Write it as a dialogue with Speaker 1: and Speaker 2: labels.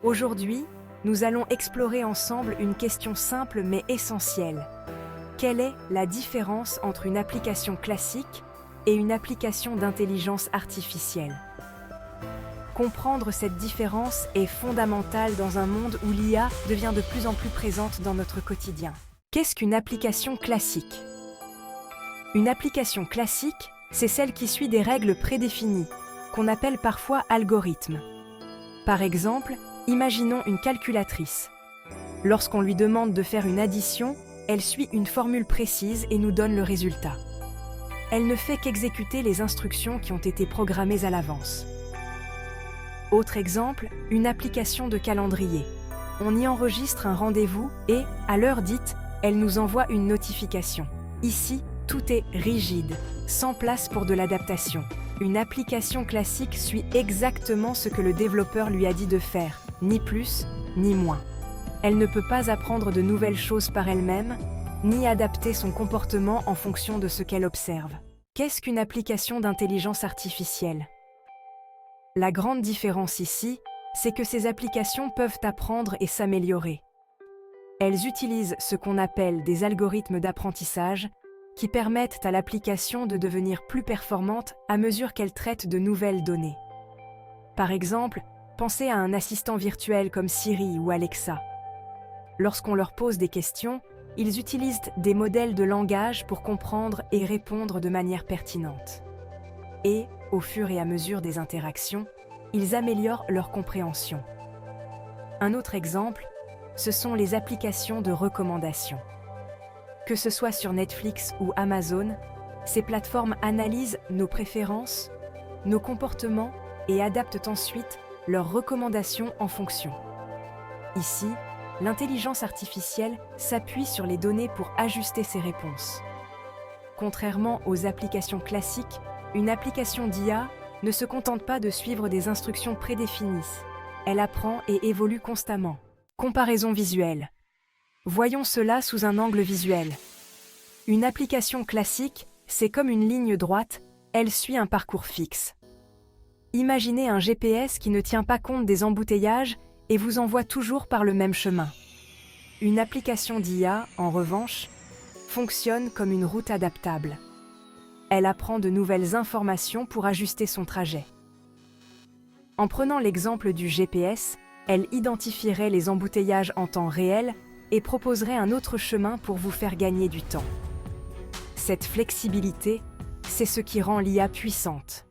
Speaker 1: Aujourd'hui, nous allons explorer ensemble une question simple mais essentielle. Quelle est la différence entre une application classique et une application d'intelligence artificielle? Comprendre cette différence est fondamental dans un monde où l'IA devient de plus en plus présente dans notre quotidien. Qu'est-ce qu'une application classique? Une application classique, c'est celle qui suit des règles prédéfinies, qu'on appelle parfois algorithmes. Par exemple, imaginons une calculatrice. Lorsqu'on lui demande de faire une addition, elle suit une formule précise et nous donne le résultat. Elle ne fait qu'exécuter les instructions qui ont été programmées à l'avance. Autre exemple, une application de calendrier. On y enregistre un rendez-vous et, à l'heure dite, elle nous envoie une notification. Ici, tout est rigide, sans place pour de l'adaptation. Une application classique suit exactement ce que le développeur lui a dit de faire, ni plus, ni moins. Elle ne peut pas apprendre de nouvelles choses par elle-même, ni adapter son comportement en fonction de ce qu'elle observe. Qu'est-ce qu'une application d'intelligence artificielle? La grande différence ici, c'est que ces applications peuvent apprendre et s'améliorer. Elles utilisent ce qu'on appelle des algorithmes d'apprentissage qui permettent à l'application de devenir plus performante à mesure qu'elle traite de nouvelles données. Par exemple, pensez à un assistant virtuel comme Siri ou Alexa. Lorsqu'on leur pose des questions, ils utilisent des modèles de langage pour comprendre et répondre de manière pertinente. Et, au fur et à mesure des interactions, ils améliorent leur compréhension. Un autre exemple, ce sont les applications de recommandation. Que ce soit sur Netflix ou Amazon, ces plateformes analysent nos préférences, nos comportements et adaptent ensuite leurs recommandations en fonction. Ici, l'intelligence artificielle s'appuie sur les données pour ajuster ses réponses. Contrairement aux applications classiques, une application d'IA ne se contente pas de suivre des instructions prédéfinies. Elle apprend et évolue constamment. Comparaison visuelle. Voyons cela sous un angle visuel. Une application classique, c'est comme une ligne droite, elle suit un parcours fixe. Imaginez un GPS qui ne tient pas compte des embouteillages et vous envoie toujours par le même chemin. Une application d'IA, en revanche, fonctionne comme une route adaptable. Elle apprend de nouvelles informations pour ajuster son trajet. En prenant l'exemple du GPS, elle identifierait les embouteillages en temps réel et proposerait un autre chemin pour vous faire gagner du temps. Cette flexibilité, c'est ce qui rend l'IA puissante.